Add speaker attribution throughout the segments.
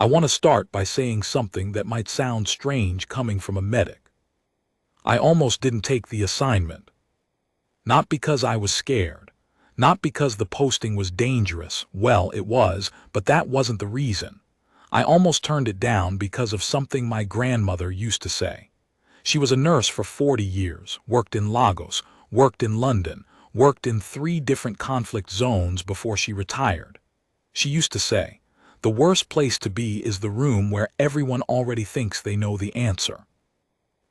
Speaker 1: I want to start by saying something that might sound strange coming from a medic. I almost didn't take the assignment. Not because I was scared. Not because the posting was dangerous. Well, it was, but that wasn't the reason. I almost turned it down because of something my grandmother used to say. She was a nurse for 40 years, worked in Lagos, worked in London, worked in 3 different conflict zones before she retired. She used to say, the worst place to be is the room where everyone already thinks they know the answer.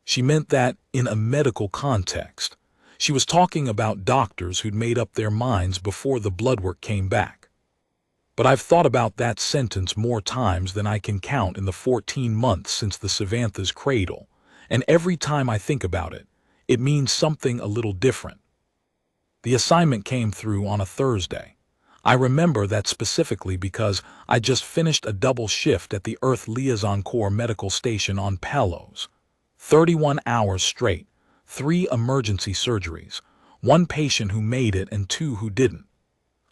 Speaker 1: She meant that in a medical context. She was talking about doctors who'd made up their minds before the blood work came back. But I've thought about that sentence more times than I can count in the 14 months since the Savantha's cradle, and every time I think about it, it means something a little different. The assignment came through on a Thursday. I remember that specifically because I just finished a double shift at the Earth Liaison Corps Medical Station on Palos. 31 hours straight, 3 emergency surgeries, 1 patient who made it and 2 who didn't.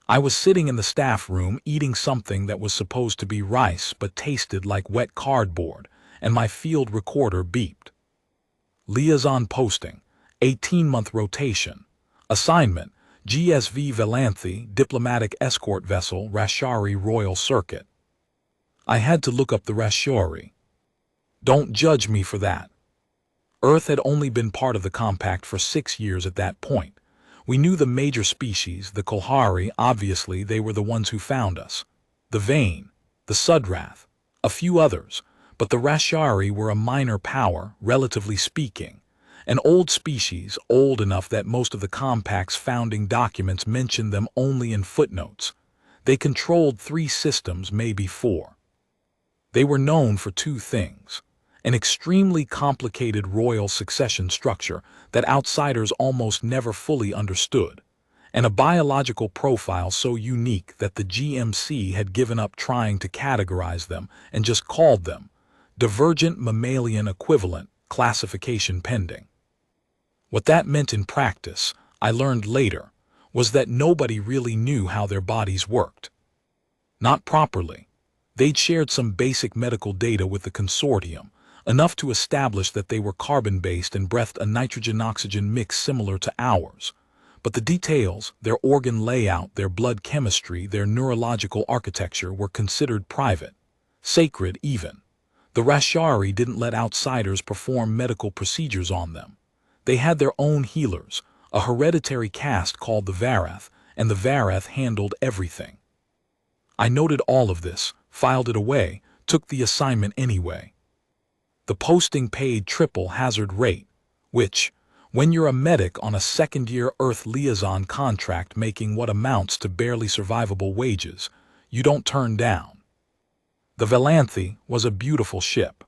Speaker 1: I was sitting in the staff room eating something that was supposed to be rice but tasted like wet cardboard, and my field recorder beeped. Liaison posting, 18-month rotation. Assignment, GSV Valanthi, diplomatic escort vessel, Rashari Royal Circuit. I had to look up the Rashari. Don't judge me for that. Earth had only been part of the compact for 6 years at that point. We knew the major species, the Kolhari, obviously they were the ones who found us. The Vane, the Sudrath, a few others, but the Rashari were a minor power, relatively speaking. An old species, old enough that most of the compact's founding documents mentioned them only in footnotes. They controlled 3 systems, maybe 4. They were known for 2 things. An extremely complicated royal succession structure that outsiders almost never fully understood, and a biological profile so unique that the GMC had given up trying to categorize them and just called them divergent mammalian equivalent, classification pending. What that meant in practice, I learned later, was that nobody really knew how their bodies worked. Not properly. They'd shared some basic medical data with the consortium, enough to establish that they were carbon-based and breathed a nitrogen-oxygen mix similar to ours. But the details, their organ layout, their blood chemistry, their neurological architecture were considered private, sacred even. The Rashari didn't let outsiders perform medical procedures on them. They had their own healers, a hereditary caste called the Varath, and the Varath handled everything. I noted all of this, filed it away, took the assignment anyway. The posting paid triple hazard rate, which, when you're a medic on a second-year Earth liaison contract making what amounts to barely survivable wages, you don't turn down. The Valanthi was a beautiful ship.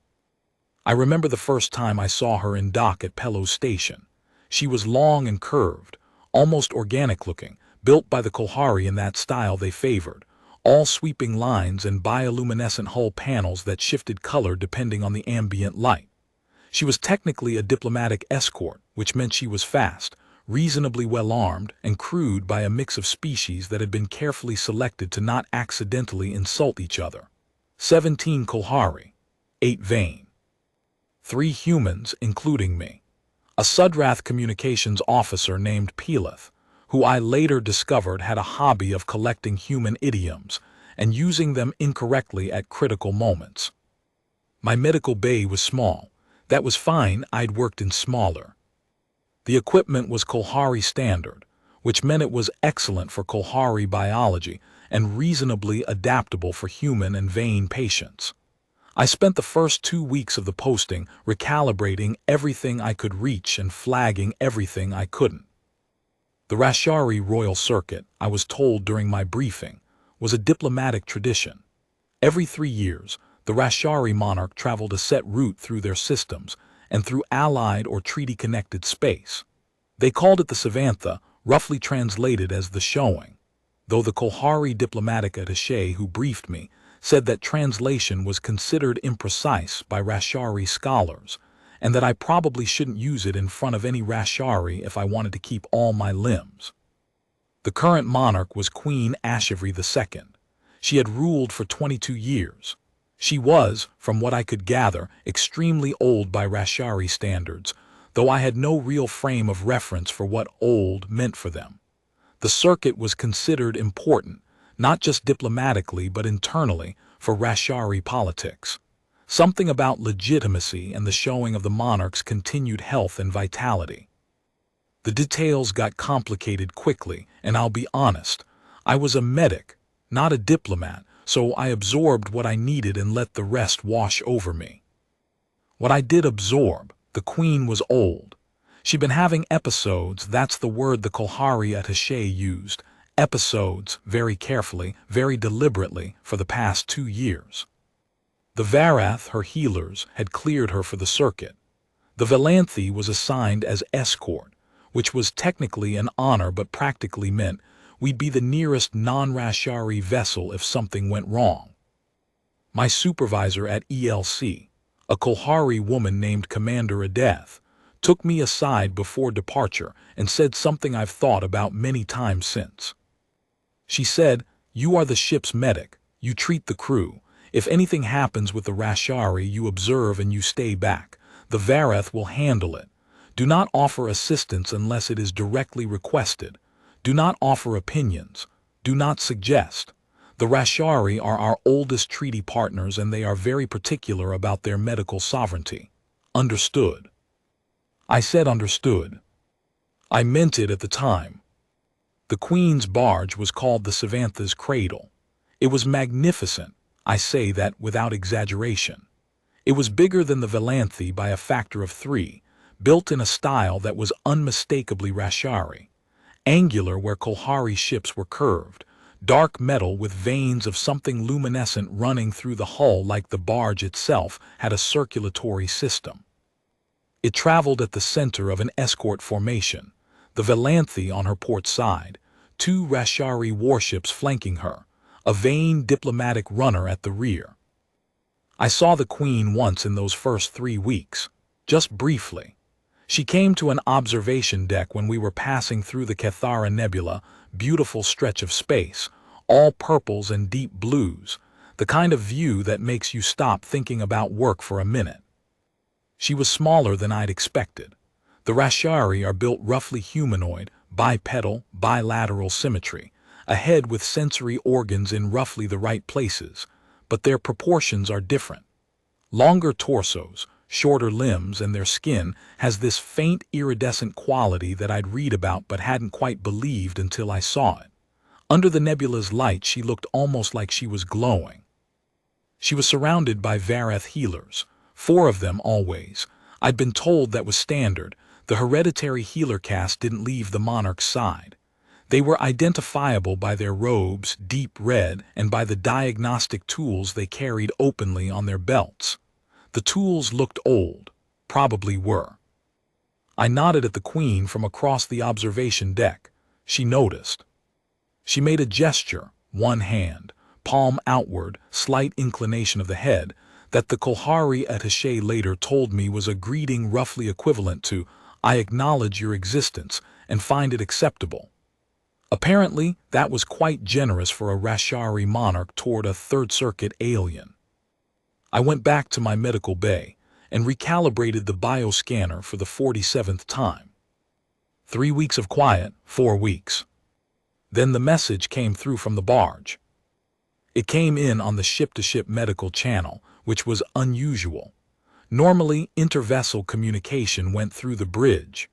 Speaker 1: I remember the first time I saw her in dock at Palos Station. She was long and curved, almost organic-looking, built by the Kolhari in that style they favored. All sweeping lines and bioluminescent hull panels that shifted color depending on the ambient light. She was technically a diplomatic escort, which meant she was fast, reasonably well armed, and crewed by a mix of species that had been carefully selected to not accidentally insult each other. 17 Kolhari, 8 Vane. 3 humans, including me. A Sudrath communications officer named Pelith, who I later discovered had a hobby of collecting human idioms and using them incorrectly at critical moments. My medical bay was small. That was fine, I'd worked in smaller. The equipment was Kolhari standard, which meant it was excellent for Kolhari biology and reasonably adaptable for human and Vane patients. I spent the first 2 weeks of the posting recalibrating everything I could reach and flagging everything I couldn't. The Rashari Royal Circuit, I was told during my briefing, was a diplomatic tradition. Every 3 years, the Rashari monarch traveled a set route through their systems and through allied or treaty-connected space. They called it the Savantha, roughly translated as the showing, though the Kolhari diplomatic attaché who briefed me said that translation was considered imprecise by Rashari scholars, and that I probably shouldn't use it in front of any Rashari if I wanted to keep all my limbs. The current monarch was Queen HFY II. She had ruled for 22 years. She was, from what I could gather, extremely old by Rashari standards, though I had no real frame of reference for what old meant for them. The circuit was considered important, not just diplomatically but internally, for Rashari politics. Something about legitimacy and the showing of the monarch's continued health and vitality. The details got complicated quickly, and I'll be honest, I was a medic, not a diplomat, so I absorbed what I needed and let the rest wash over me. What I did absorb, the Queen was old. She'd been having episodes, that's the word the Kolhari at HFY used, episodes, very carefully, very deliberately, for the past 2 years. The Varath, her healers, had cleared her for the circuit. The Valanthi was assigned as escort, which was technically an honor but practically meant we'd be the nearest non-Rashari vessel if something went wrong. My supervisor at ELC, a Kolhari woman named Commander Adeth, took me aside before departure and said something I've thought about many times since. She said, "You are the ship's medic, you treat the crew. If anything happens with the Rashari, you observe and you stay back. The Varath will handle it. Do not offer assistance unless it is directly requested. Do not offer opinions. Do not suggest. The Rashari are our oldest treaty partners and they are very particular about their medical sovereignty. Understood?" I said understood. I meant it at the time. The Queen's barge was called the Savantha's Cradle. It was magnificent, I say that without exaggeration. It was bigger than the Valanthi by a factor of 3, built in a style that was unmistakably Rashari. Angular where Kolhari ships were curved, dark metal with veins of something luminescent running through the hull like the barge itself had a circulatory system. It traveled at the center of an escort formation, the Valanthi on her port side, 2 Rashari warships flanking her, a vain diplomatic runner at the rear. I saw the Queen once in those first 3 weeks, just briefly. She came to an observation deck when we were passing through the Cathara Nebula, beautiful stretch of space, all purples and deep blues, the kind of view that makes you stop thinking about work for a minute. She was smaller than I'd expected. The Rashari are built roughly humanoid, bipedal, bilateral symmetry, a head with sensory organs in roughly the right places, but their proportions are different. Longer torsos, shorter limbs, and their skin has this faint iridescent quality that I'd read about but hadn't quite believed until I saw it. Under the nebula's light she looked almost like she was glowing. She was surrounded by Varath healers, 4 of them always. I'd been told that was standard. The hereditary healer caste didn't leave the monarch's side. They were identifiable by their robes, deep red, and by the diagnostic tools they carried openly on their belts. The tools looked old, probably were. I nodded at the Queen from across the observation deck. She noticed. She made a gesture, one hand, palm outward, slight inclination of the head, that the Kolhari attaché later told me was a greeting roughly equivalent to, "I acknowledge your existence and find it acceptable." Apparently, that was quite generous for a Rashari monarch toward a Third Circuit alien. I went back to my medical bay and recalibrated the bioscanner for the 47th time. 3 weeks of quiet, 4 weeks. Then the message came through from the barge. It came in on the ship-to-ship medical channel, which was unusual. Normally, intervessel communication went through the bridge.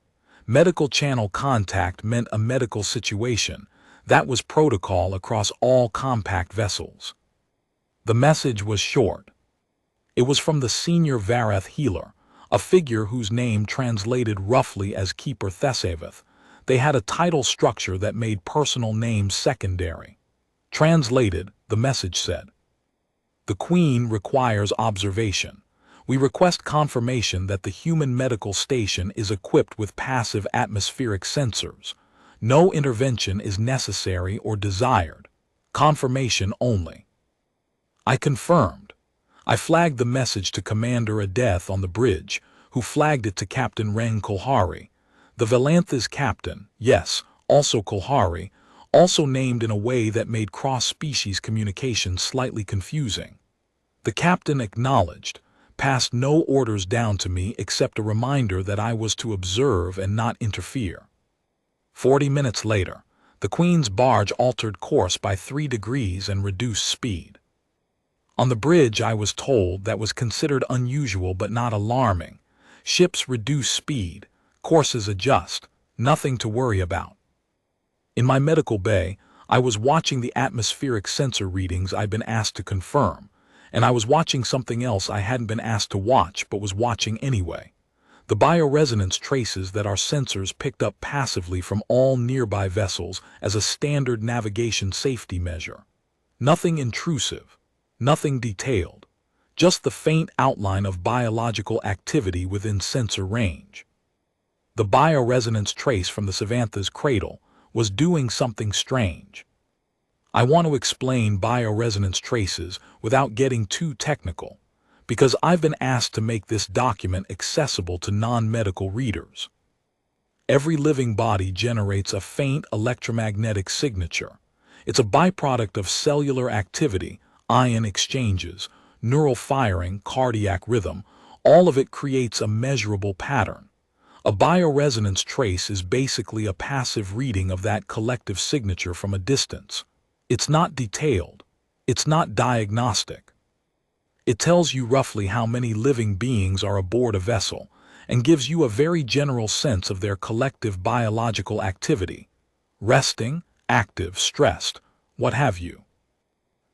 Speaker 1: Medical channel contact meant a medical situation. That was protocol across all compact vessels. The message was short. It was from the senior Varath healer, a figure whose name translated roughly as Keeper Thesavith. They had a title structure that made personal names secondary. Translated, the message said, "The Queen requires observation. We request confirmation that the human medical station is equipped with passive atmospheric sensors. No intervention is necessary or desired. Confirmation only." I confirmed. I flagged the message to Commander Adeth on the bridge, who flagged it to Captain Reng Kolhari. The Valantha's captain, yes, also Kolhari, also named in a way that made cross-species communication slightly confusing. The captain acknowledged, passed no orders down to me except a reminder that I was to observe and not interfere. 40 minutes later, the Queen's barge altered course by 3 degrees and reduced speed. On the bridge, I was told, that was considered unusual but not alarming. Ships reduce speed, courses adjust, nothing to worry about. In my medical bay, I was watching the atmospheric sensor readings I'd been asked to confirm, and I was watching something else I hadn't been asked to watch but was watching anyway. The bioresonance traces that our sensors picked up passively from all nearby vessels as a standard navigation safety measure. Nothing intrusive, nothing detailed, just the faint outline of biological activity within sensor range. The bioresonance trace from the Savannah's cradle was doing something strange. I want to explain bioresonance traces without getting too technical, because I've been asked to make this document accessible to non-medical readers. Every living body generates a faint electromagnetic signature. It's a byproduct of cellular activity, ion exchanges, neural firing, cardiac rhythm. All of it creates a measurable pattern. A bioresonance trace is basically a passive reading of that collective signature from a distance. It's not detailed. It's not diagnostic. It tells you roughly how many living beings are aboard a vessel and gives you a very general sense of their collective biological activity. Resting, active, stressed, what have you.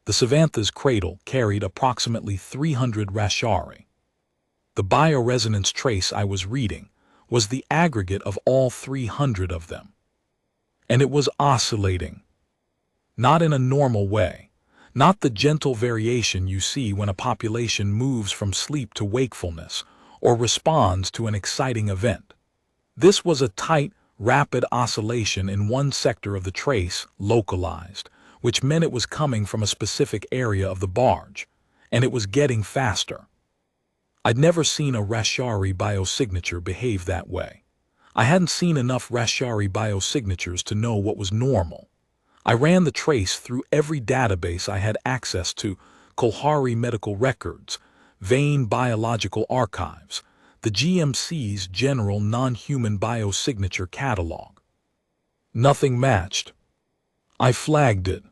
Speaker 1: The Savannah's cradle carried approximately 300 rashari. The bioresonance trace I was reading was the aggregate of all 300 of them. And it was oscillating. Not in a normal way, not the gentle variation you see when a population moves from sleep to wakefulness or responds to an exciting event. This was a tight, rapid oscillation in one sector of the trace, localized, which meant it was coming from a specific area of the barge, and it was getting faster. I'd never seen a rashari biosignature behave that way. I hadn't seen enough rashari biosignatures to know what was normal. I ran the trace through every database I had access to: Kolhari medical records, Vein biological archives, the GMC's general non-human biosignature catalog. Nothing matched. I flagged it.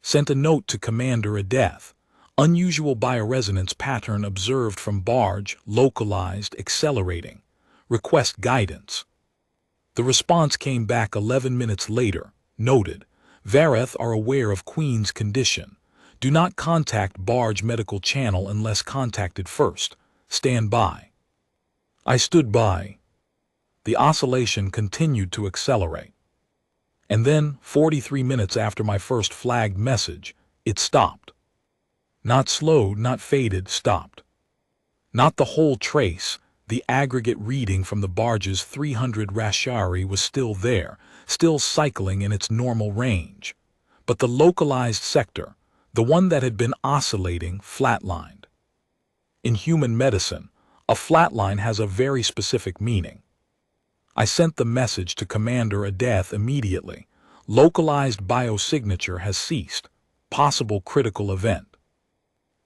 Speaker 1: Sent a note to Commander Adeth. Unusual bioresonance pattern observed from barge, localized, accelerating. Request guidance. The response came back 11 minutes later, noted, Vareth are aware of Queen's condition. Do not contact barge medical channel unless contacted first. Stand by. I stood by. The oscillation continued to accelerate. And then, 43 minutes after my first flagged message, it stopped. Not slowed, not faded, stopped. Not the whole trace. The aggregate reading from the barge's 300 rashari was still there, still cycling in its normal range. But the localized sector, the one that had been oscillating, flatlined. In human medicine, a flatline has a very specific meaning. I sent the message to Commander Adeth immediately. Localized biosignature has ceased. Possible critical event.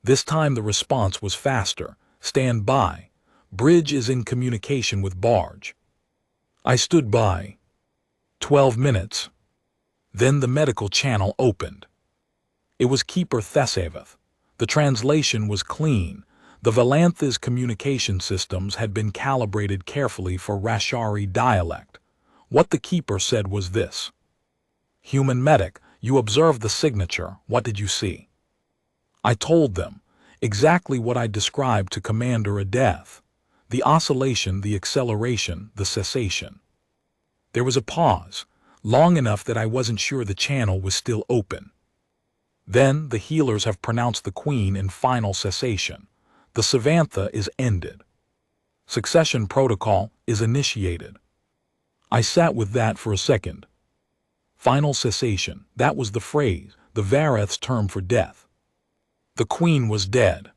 Speaker 1: This time the response was faster. Stand by. Bridge is in communication with barge. I stood by. 12 minutes. Then the medical channel opened. It was Keeper Thesaveth. The translation was clean. The Valantha's communication systems had been calibrated carefully for Rashari dialect. What the Keeper said was this. Human medic, you observed the signature. What did you see? I told them exactly what I described to Commander Adeth. The oscillation, the acceleration, the cessation. There was a pause, long enough that I wasn't sure the channel was still open. Then the healers have pronounced the Queen in final cessation. The Savannah is ended. Succession protocol is initiated. I sat with that for a second. Final cessation, that was the phrase, the Vareth's term for death. The Queen was dead.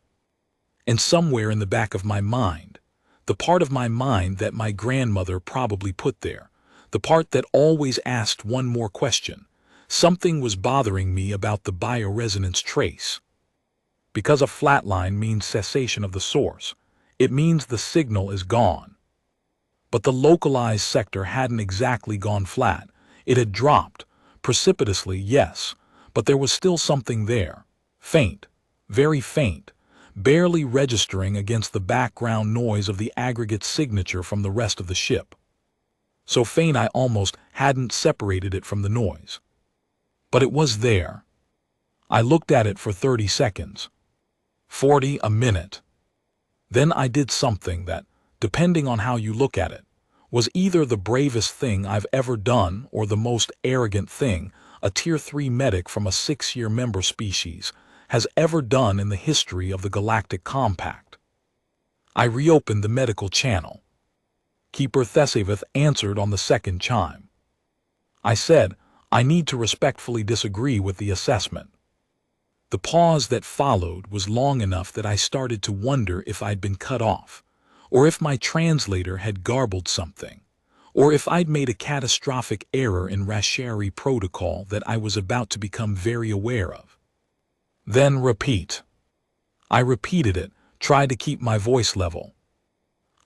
Speaker 1: And somewhere in the back of my mind, the part of my mind that my grandmother probably put there, the part that always asked one more question, something was bothering me about the bioresonance trace. because a flatline means cessation of the source. It means the signal is gone. But the localized sector hadn't exactly gone flat. It had dropped, precipitously, yes, but there was still something there. Faint, very faint, barely registering against the background noise of the aggregate signature from the rest of the ship. So faint I almost hadn't separated it from the noise. But it was there. I looked at it for 30 seconds. 40, a minute. Then I did something that, depending on how you look at it, was either the bravest thing I've ever done or the most arrogant thing a Tier 3 medic from a 6-year member species has ever done in the history of the Galactic Compact. I reopened the medical channel. Keeper Thesavith answered on the second chime. I said, I need to respectfully disagree with the assessment. The pause that followed was long enough that I started to wonder if I'd been cut off, or if my translator had garbled something, or if I'd made a catastrophic error in Rashari protocol that I was about to become very aware of. Then repeat. I repeated it, tried to keep my voice level.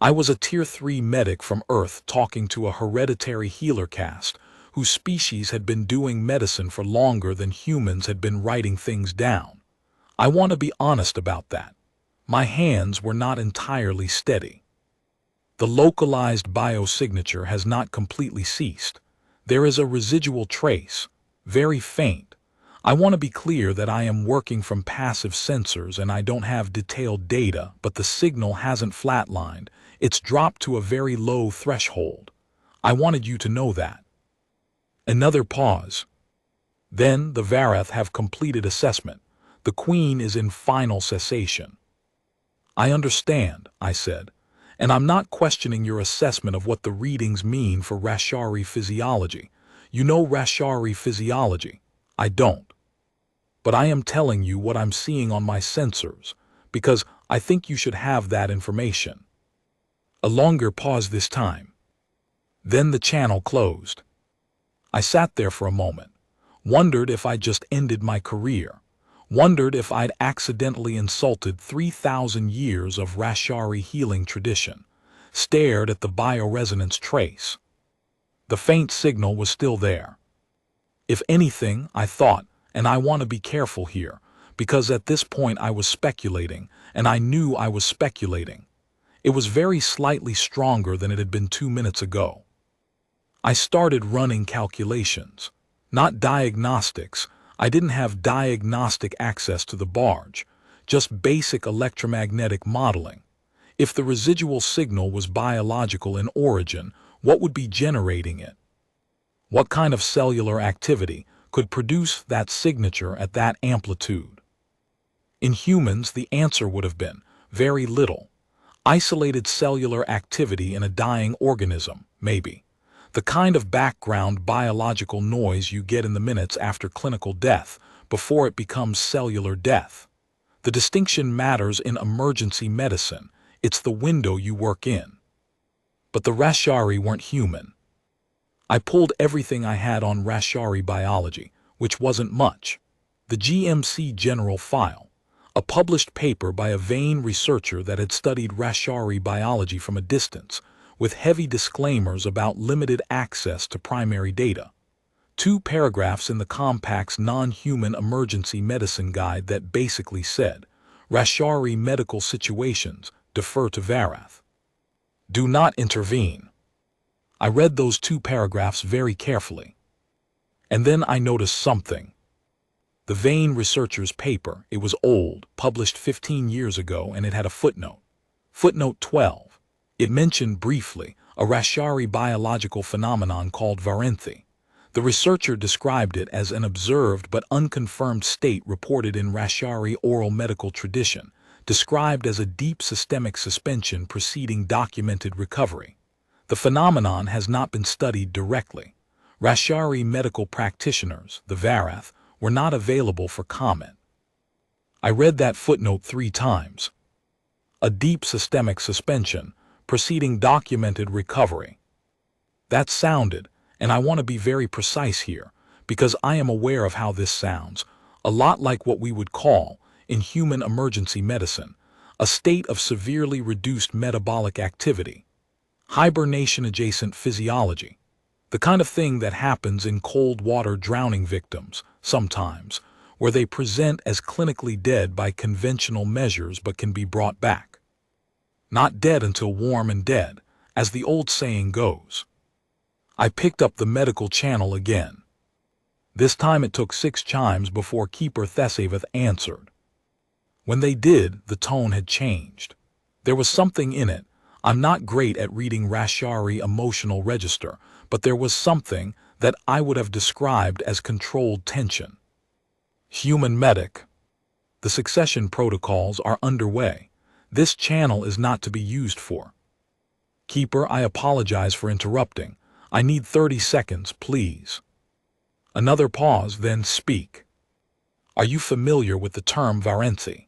Speaker 1: I was a Tier 3 medic from Earth talking to a hereditary healer caste whose species had been doing medicine for longer than humans had been writing things down. I want to be honest about that. My hands were not entirely steady. The localized biosignature has not completely ceased. There is a residual trace, very faint. I want to be clear that I am working from passive sensors and I don't have detailed data, but the signal hasn't flatlined. It's dropped to a very low threshold. I wanted you to know that. Another pause. Then the Varath have completed assessment. The Queen is in final cessation. I understand, I said, and I'm not questioning your assessment of what the readings mean for Rashari physiology. You know Rashari physiology. I don't. But I am telling you what I'm seeing on my sensors, because I think you should have that information. A longer pause this time. Then the channel closed. I sat there for a moment, wondered if I'd just ended my career, wondered if I'd accidentally insulted 3,000 years of Rashari healing tradition, stared at the bioresonance trace. The faint signal was still there. If anything, I thought, and I want to be careful here, because at this point I was speculating, and I knew I was speculating. It was very slightly stronger than it had been 2 minutes ago. I started running calculations, not diagnostics. I didn't have diagnostic access to the barge, just basic electromagnetic modeling. If the residual signal was biological in origin, what would be generating it? What kind of cellular activity could produce that signature at that amplitude? In humans, the answer would have been very little. Isolated cellular activity in a dying organism, maybe. The kind of background biological noise you get in the minutes after clinical death, before it becomes cellular death. The distinction matters in emergency medicine. It's the window you work in. But the Rashari weren't human. I pulled everything I had on Rashari biology, which wasn't much. The GMC General File, a published paper by a vain researcher that had studied Rashari biology from a distance, with heavy disclaimers about limited access to primary data. 2 paragraphs in the Compact's non-human emergency medicine guide that basically said, Rashari medical situations, defer to Varath. Do not intervene. I read those 2 paragraphs very carefully. And then I noticed something. The vain researcher's paper, it was old, published 15 years ago, and it had a footnote. Footnote 12. It mentioned briefly a Rashari biological phenomenon called Varenthi. The researcher described it as an observed but unconfirmed state reported in Rashari oral medical tradition, described as a deep systemic suspension preceding documented recovery. The phenomenon has not been studied directly. Rashari medical practitioners, the Varath, were not available for comment. I read that footnote 3 times. A deep systemic suspension preceding documented recovery. That sounded, and I want to be very precise here, because I am aware of how this sounds, a lot like what we would call, in human emergency medicine, a state of severely reduced metabolic activity, hibernation-adjacent physiology, the kind of thing that happens in cold water drowning victims, sometimes, where they present as clinically dead by conventional measures but can be brought back. Not dead until warm and dead, as the old saying goes. I picked up the medical channel again. This time it took 6 chimes before Keeper Thesavith answered. When they did, the tone had changed. There was something in it. I'm not great at reading Rashari emotional register, but there was something that I would have described as controlled tension. Human medic. The succession protocols are underway. This channel is not to be used for. Keeper, I apologize for interrupting. I need 30 seconds, please. Another pause, then speak. Are you familiar with the term Varenzi?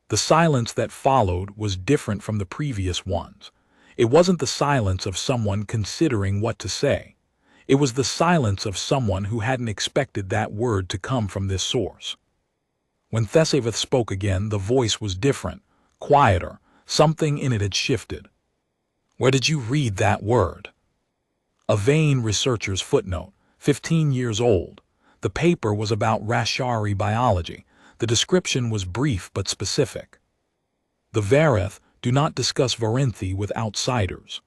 Speaker 1: The silence that followed was different from the previous ones. It wasn't the silence of someone considering what to say. It was the silence of someone who hadn't expected that word to come from this source. When Thesavith spoke again, the voice was different, quieter. Something in it had shifted. Where did you read that word? A vain researcher's footnote, 15 years old. The paper was about Rashari biology. The description was brief but specific. The Vareth do not discuss Varenthi with outsiders.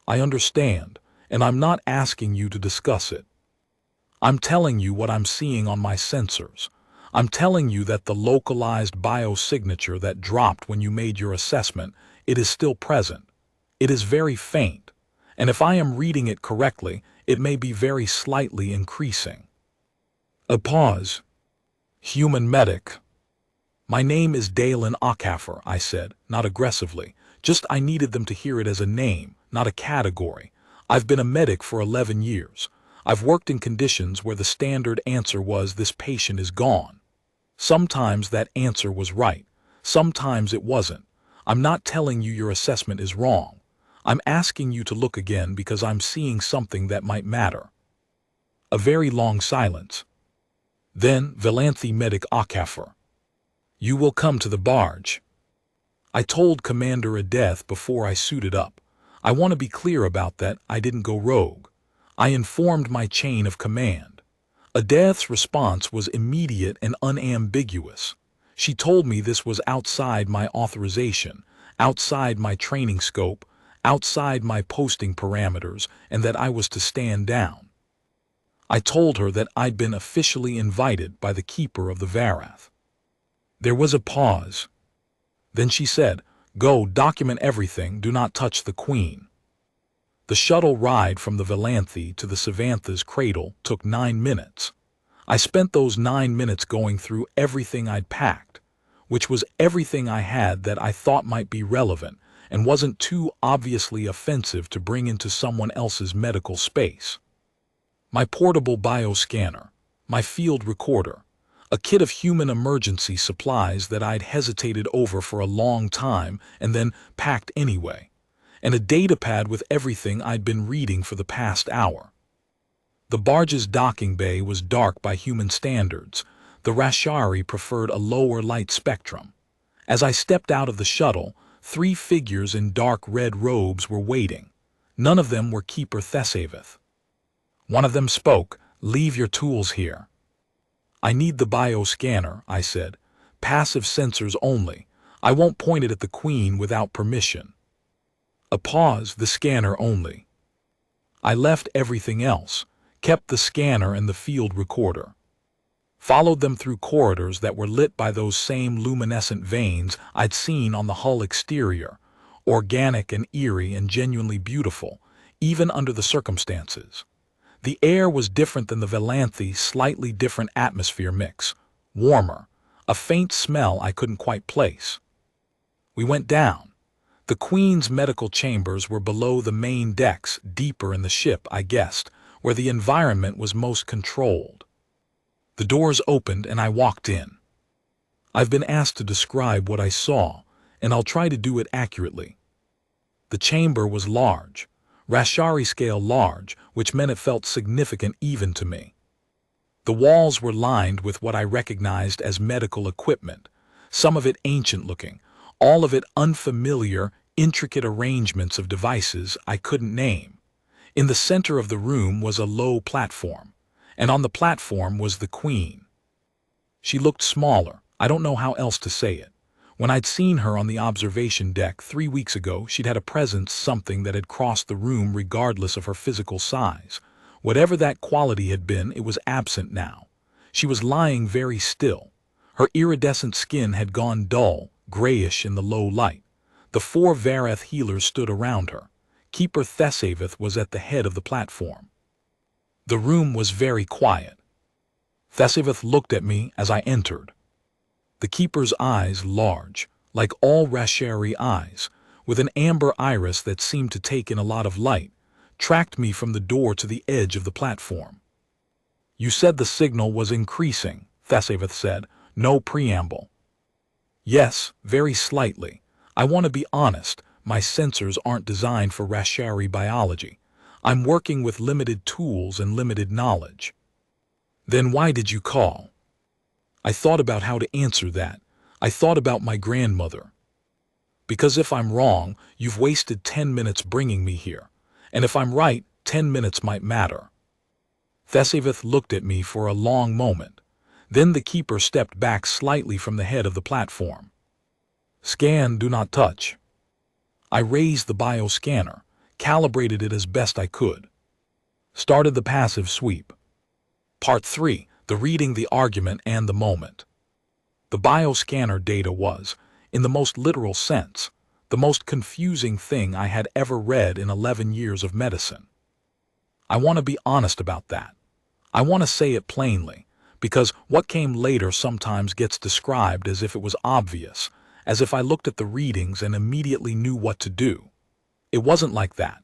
Speaker 1: I understand, and I'm not asking you to discuss it. I'm telling you what I'm seeing on my sensors. I'm telling you that the localized biosignature that dropped when you made your assessment, it is still present. It is very faint, and if I am reading it correctly, it may be very slightly increasing. A pause. Human medic. My name is Dalen Ockhaffer, I said, not aggressively. Just I needed them to hear it as a name, not a category. I've been a medic for 11 years. I've worked in conditions where the standard answer was this patient is gone. Sometimes that answer was right. Sometimes it wasn't. I'm not telling you your assessment is wrong. I'm asking you to look again because I'm seeing something that might matter. A very long silence. Then, Valanthi Medic Ockhaffer. You will come to the barge. I told Commander Adeth before I suited up. I want to be clear about that. I didn't go rogue. I informed my chain of command. Adeth's response was immediate and unambiguous. She told me this was outside my authorization, outside my training scope, outside my posting parameters, and that I was to stand down. I told her that I'd been officially invited by the keeper of the Varath. There was a pause. Then she said, "Go, document everything, do not touch the Queen." The shuttle ride from the Valanthi to the Savantha's cradle took 9 minutes. I spent those 9 minutes going through everything I'd packed, which was everything I had that I thought might be relevant and wasn't too obviously offensive to bring into someone else's medical space. My portable bioscanner, my field recorder, a kit of human emergency supplies that I'd hesitated over for a long time and then packed anyway, and a datapad with everything I'd been reading for the past hour. The barge's docking bay was dark by human standards. The Rashari preferred a lower light spectrum. As I stepped out of the shuttle, 3 figures in dark red robes were waiting. None of them were Keeper Thesavith. One of them spoke, "Leave your tools here." "I need the bioscanner," I said. "Passive sensors only. I won't point it at the Queen without permission." A pause, "The scanner only." I left everything else, kept the scanner and the field recorder. Followed them through corridors that were lit by those same luminescent veins I'd seen on the hull exterior, organic and eerie and genuinely beautiful, even under the circumstances. The air was different than the Valanthi, slightly different atmosphere mix, warmer, a faint smell I couldn't quite place. We went down. The Queen's medical chambers were below the main decks, deeper in the ship, I guessed, where the environment was most controlled. The doors opened and I walked in. I've been asked to describe what I saw, and I'll try to do it accurately. The chamber was large, Rashari scale large, which meant it felt significant even to me. The walls were lined with what I recognized as medical equipment, some of it ancient-looking, all of it unfamiliar, intricate arrangements of devices I couldn't name. In the center of the room was a low platform, and on the platform was the Queen. She looked smaller, I don't know how else to say it. When I'd seen her on the observation deck 3 weeks ago, she'd had a presence, something that had crossed the room regardless of her physical size. Whatever that quality had been, it was absent now. She was lying very still. Her iridescent skin had gone dull, grayish in the low light. The 4 Vareth healers stood around her. Keeper Thesavith was at the head of the platform. The room was very quiet. Thesavith looked at me as I entered. The Keeper's eyes large, like all Rashari eyes, with an amber iris that seemed to take in a lot of light, tracked me from the door to the edge of the platform. "You said the signal was increasing," Thesavith said, no preamble. "Yes, very slightly. I want to be honest, my sensors aren't designed for Rashari biology. I'm working with limited tools and limited knowledge." "Then why did you call?" I thought about how to answer that. I thought about my grandmother. "Because if I'm wrong, you've wasted 10 minutes bringing me here. And if I'm right, 10 minutes might matter." Thesavith looked at me for a long moment. Then the Keeper stepped back slightly from the head of the platform. "Scan, do not touch." I raised the bioscanner, calibrated it as best I could. Started the passive sweep. Part 3. The reading, the argument, and the moment. The bioscanner data was, in the most literal sense, the most confusing thing I had ever read in 11 years of medicine. I want to be honest about that. I want to say it plainly, because what came later sometimes gets described as if it was obvious, as if I looked at the readings and immediately knew what to do. It wasn't like that.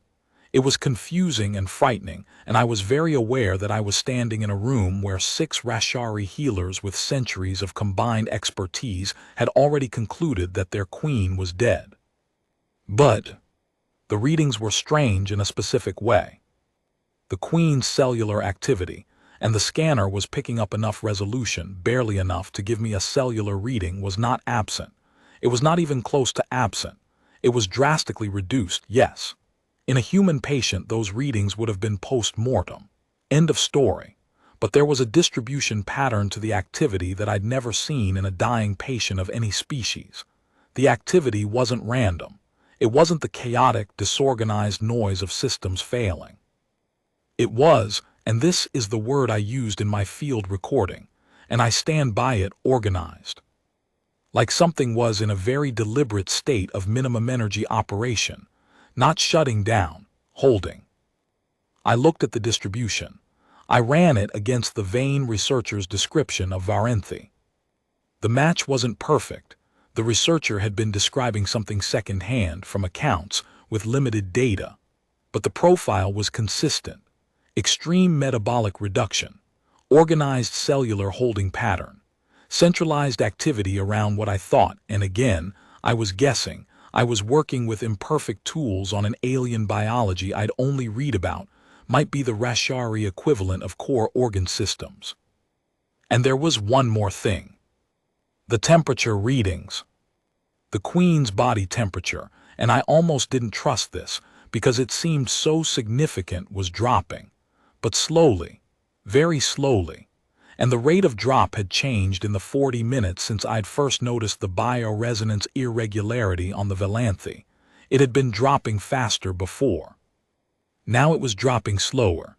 Speaker 1: It was confusing and frightening, and I was very aware that I was standing in a room where 6 Rashari healers with centuries of combined expertise had already concluded that their queen was dead. But the readings were strange in a specific way. The queen's cellular activity, and the scanner was picking up enough resolution, barely enough to give me a cellular reading, was not absent. It was not even close to absent. It was drastically reduced, yes. In a human patient, those readings would have been post-mortem. End of story. But there was a distribution pattern to the activity that I'd never seen in a dying patient of any species. The activity wasn't random. It wasn't the chaotic, disorganized noise of systems failing. It was, and this is the word I used in my field recording, and I stand by it, organized. Like something was in a very deliberate state of minimum energy operation. Not shutting down, holding. I looked at the distribution. I ran it against the vain researcher's description of Varenthi. The match wasn't perfect. The researcher had been describing something second-hand from accounts with limited data. But the profile was consistent. Extreme metabolic reduction, organized cellular holding pattern, centralized activity around what I thought, and again, I was guessing, I was working with imperfect tools on an alien biology I'd only read about, might be the Rashari equivalent of core organ systems. And there was one more thing. The temperature readings. The Queen's body temperature, and I almost didn't trust this, because it seemed so significant, was dropping. But slowly, very slowly. And the rate of drop had changed in the 40 minutes since I'd first noticed the bioresonance irregularity on the Valenthi. It had been dropping faster before. Now it was dropping slower.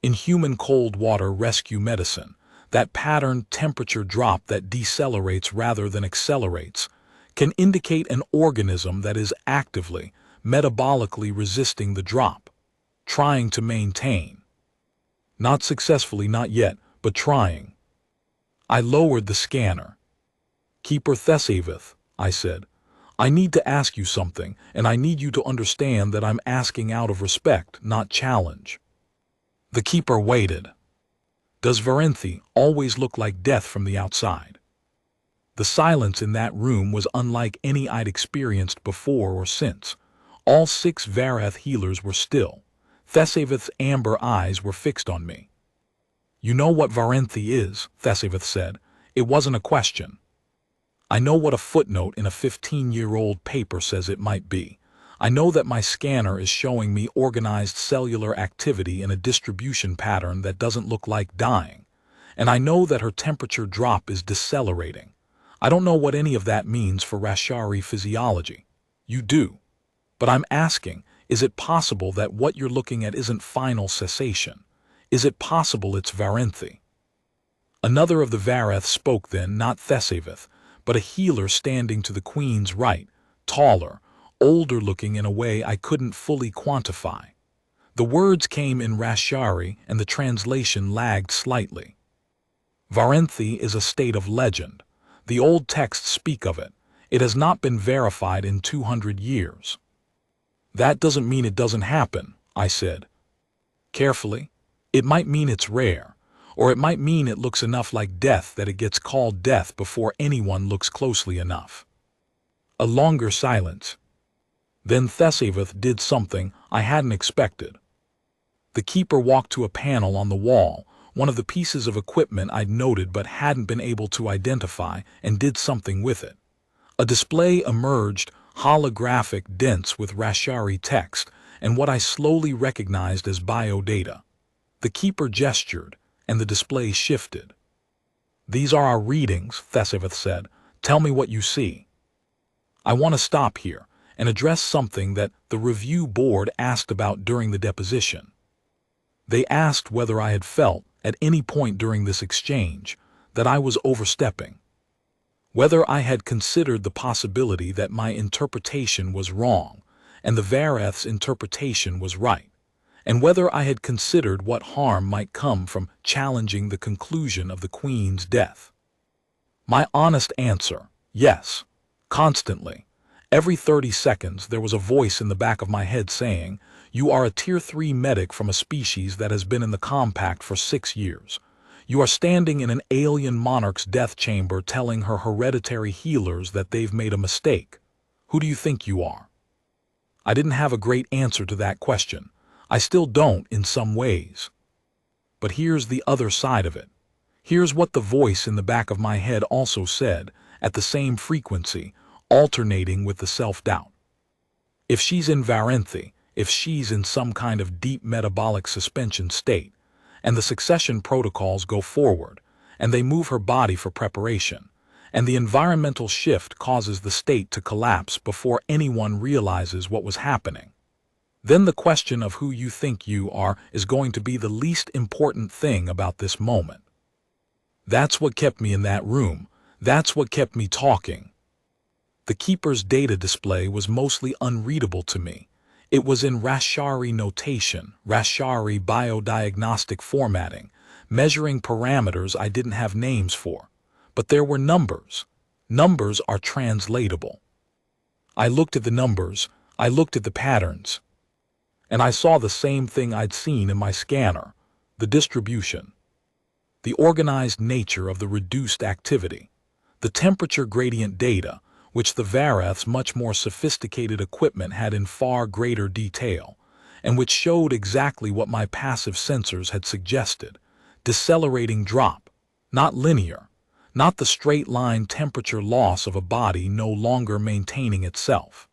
Speaker 1: In human cold water rescue medicine, that patterned temperature drop that decelerates rather than accelerates can indicate an organism that is actively, metabolically resisting the drop, trying to maintain. Not successfully, not yet, but trying. I lowered the scanner. "Keeper Thesavith," I said, "I need to ask you something, and I need you to understand that I'm asking out of respect, not challenge." The Keeper waited. "Does Varenthi always look like death from the outside?" The silence in that room was unlike any I'd experienced before or since. All 6 Vareth healers were still. Thesavith's amber eyes were fixed on me. You know what Varenthi is, Thesavith said. It wasn't a question. I know what a footnote in a 15-year-old paper says it might be. I know that my scanner is showing me organized cellular activity in a distribution pattern that doesn't look like dying. And I know that her temperature drop is decelerating. I don't know what any of that means for Rashari physiology. You do. But I'm asking, is it possible that what you're looking at isn't final cessation? Is it possible it's Varenthi? Another of the Vareth spoke then, not Thesavith, but a healer standing to the queen's right, taller, older looking in a way I couldn't fully quantify. The words came in Rashari and the translation lagged slightly. Varenthi is a state of legend. The old texts speak of it. It has not been verified in 200 years. That doesn't mean it doesn't happen, I said. Carefully, it might mean it's rare, or it might mean it looks enough like death that it gets called death before anyone looks closely enough. A longer silence. Then Thesavith did something I hadn't expected. The keeper walked to a panel on the wall, one of the pieces of equipment I'd noted but hadn't been able to identify, and did something with it. A display emerged, holographic, dense with Rashari text, and what I slowly recognized as biodata. The keeper gestured, and the display shifted. These are our readings, Thesavith said. Tell me what you see. I want to stop here and address something that the review board asked about during the deposition. They asked whether I had felt, at any point during this exchange, that I was overstepping. Whether I had considered the possibility that my interpretation was wrong and the Vareth's interpretation was right, and whether I had considered what harm might come from challenging the conclusion of the Queen's death. My honest answer, yes, constantly. Every 30 seconds there was a voice in the back of my head saying, "You are a Tier 3 medic from a species that has been in the compact for 6 years. You are standing in an alien monarch's death chamber telling her hereditary healers that they've made a mistake. Who do you think you are?" I didn't have a great answer to that question. I still don't in some ways. But here's the other side of it. Here's what the voice in the back of my head also said, at the same frequency, alternating with the self-doubt. If she's in Varenthi, if she's in some kind of deep metabolic suspension state, and the succession protocols go forward, and they move her body for preparation, and the environmental shift causes the state to collapse before anyone realizes what was happening, then the question of who you think you are is going to be the least important thing about this moment. That's what kept me in that room. That's what kept me talking. The keeper's data display was mostly unreadable to me. It was in Rashari notation, Rashari biodiagnostic formatting, measuring parameters I didn't have names for. But there were numbers. Numbers are translatable. I looked at the numbers, I looked at the patterns, and I saw the same thing I'd seen in my scanner, the distribution, the organized nature of the reduced activity, the temperature gradient data, which the Vareth's much more sophisticated equipment had in far greater detail, and which showed exactly what my passive sensors had suggested: decelerating drop, not linear, not the straight-line temperature loss of a body no longer maintaining itself.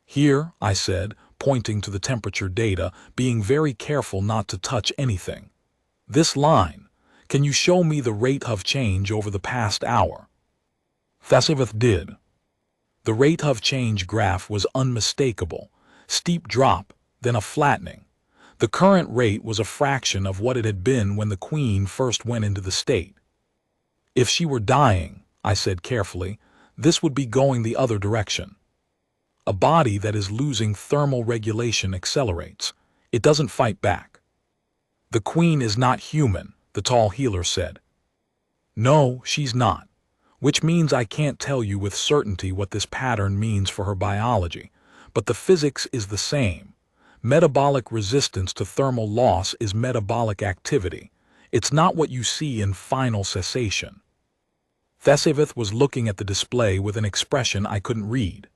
Speaker 1: Here, I said, pointing to the temperature data, being very careful not to touch anything. This line, can you show me the rate of change over the past hour? Thesavith did. The rate of change graph was unmistakable, steep drop, then a flattening. The current rate was a fraction of what it had been when the Queen first went into the state. If she were dying, I said carefully, this would be going the other direction. A body that is losing thermal regulation accelerates. It doesn't fight back. The Queen is not human, the tall healer said. No, she's not. Which means I can't tell you with certainty what this pattern means for her biology, but the physics is the same. Metabolic resistance to thermal loss is metabolic activity. It's not what you see in final cessation. Thesavith was looking at the display with an expression I couldn't read.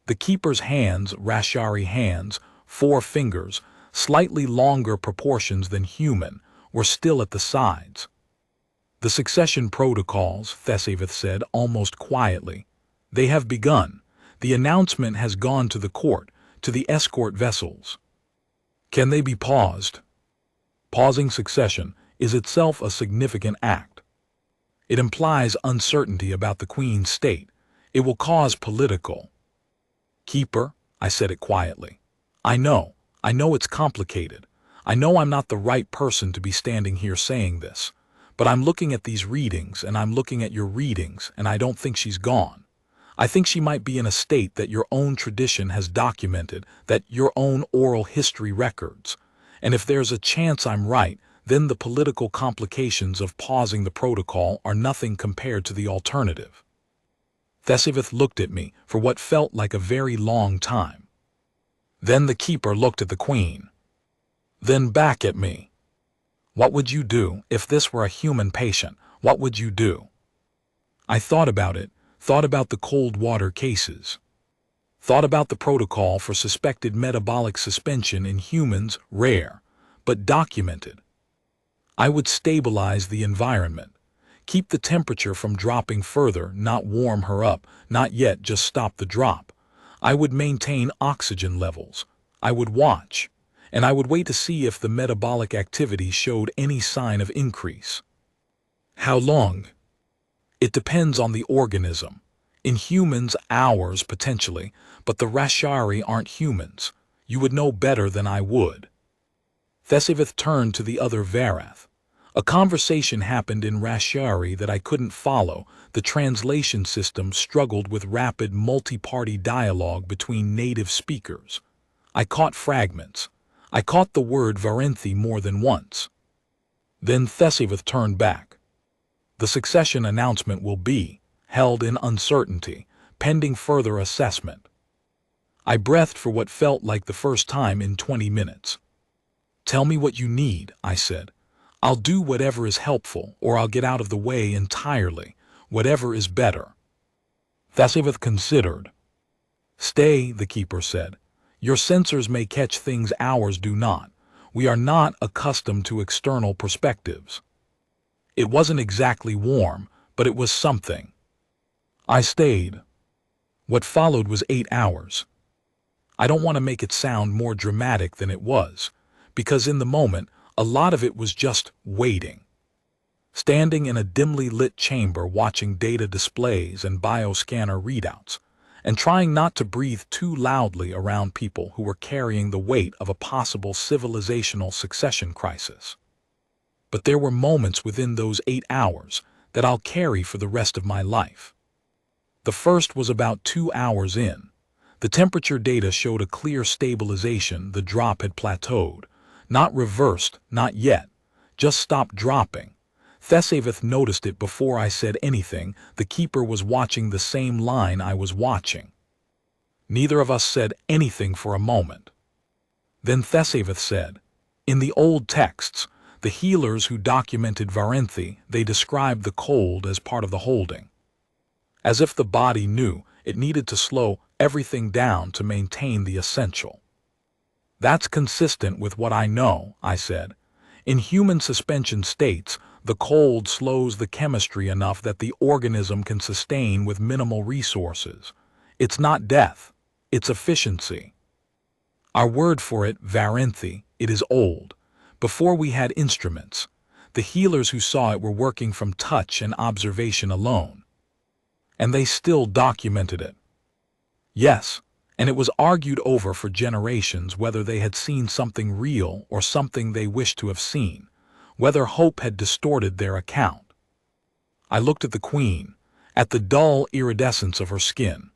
Speaker 1: The keeper's hands, Rashari hands, 4 fingers, slightly longer proportions than human, were still at the sides. "The succession protocols," Thesavith said almost quietly. "They have begun. The announcement has gone to the court, to the escort vessels. Can they be paused?" Pausing succession is itself a significant act. It implies uncertainty about the Queen's state. It will cause political. "Keeper," I said it quietly. I know it's complicated. I know I'm not the right person to be standing here saying this. But I'm looking at these readings, and I'm looking at your readings, and I don't think she's gone. I think she might be in a state that your own tradition has documented, that your own oral history records. And if there's a chance I'm right, then the political complications of pausing the protocol are nothing compared to the alternative." Thesavith looked at me for what felt like a very long time. Then the keeper looked at the Queen. Then back at me. "What would you do if this were a human patient? What would you do?" I thought about it, thought about the cold water cases. Thought about the protocol for suspected metabolic suspension in humans, rare, but documented. I would stabilize the environment, keep the temperature from dropping further, not warm her up, not yet just stop the drop. I would maintain oxygen levels. I would watch, and I would wait to see if the metabolic activity showed any sign of increase. How long? It depends on the organism. In humans, hours potentially, but the Rashari aren't humans. You would know better than I would. Thesavith turned to the other Varath. A conversation happened in Rashari that I couldn't follow. The translation system struggled with rapid multi-party dialogue between native speakers. I caught fragments. I caught the word Varenthi more than once. Then Thesavith turned back. "The succession announcement will be held in uncertainty, pending further assessment." I breathed for what felt like the first time in 20 minutes. "Tell me what you need," I said. "I'll do whatever is helpful, or I'll get out of the way entirely. Whatever is better." Thesavith considered. "Stay," the keeper said. "Your sensors may catch things ours do not. We are not accustomed to external perspectives." It wasn't exactly warm, but it was something. I stayed. What followed was 8 hours. I don't want to make it sound more dramatic than it was, because in the moment, a lot of it was just waiting. Standing in a dimly lit chamber watching data displays and bioscanner readouts, and trying not to breathe too loudly around people who were carrying the weight of a possible civilizational succession crisis. But there were moments within those 8 hours that I'll carry for the rest of my life. The first was about 2 hours in. The temperature data showed a clear stabilization. The drop had plateaued. Not reversed, not yet. Just stopped dropping. Thesavith noticed it before I said anything. The keeper was watching the same line I was watching. Neither of us said anything for a moment. Then Thesavith said, "In the old texts, the healers who documented Varenthi, they described the cold as part of the holding. As if the body knew it needed to slow everything down to maintain the essential." "That's consistent with what I know," I said. "In human suspension states, the cold slows the chemistry enough that the organism can sustain with minimal resources. It's not death, it's efficiency. Our word for it, Varenthi, it is old. Before we had instruments, the healers who saw it were working from touch and observation alone. And they still documented it. Yes, and it was argued over for generations whether they had seen something real or something they wished to have seen, whether hope had distorted their account." I looked at the Queen, at the dull iridescence of her skin.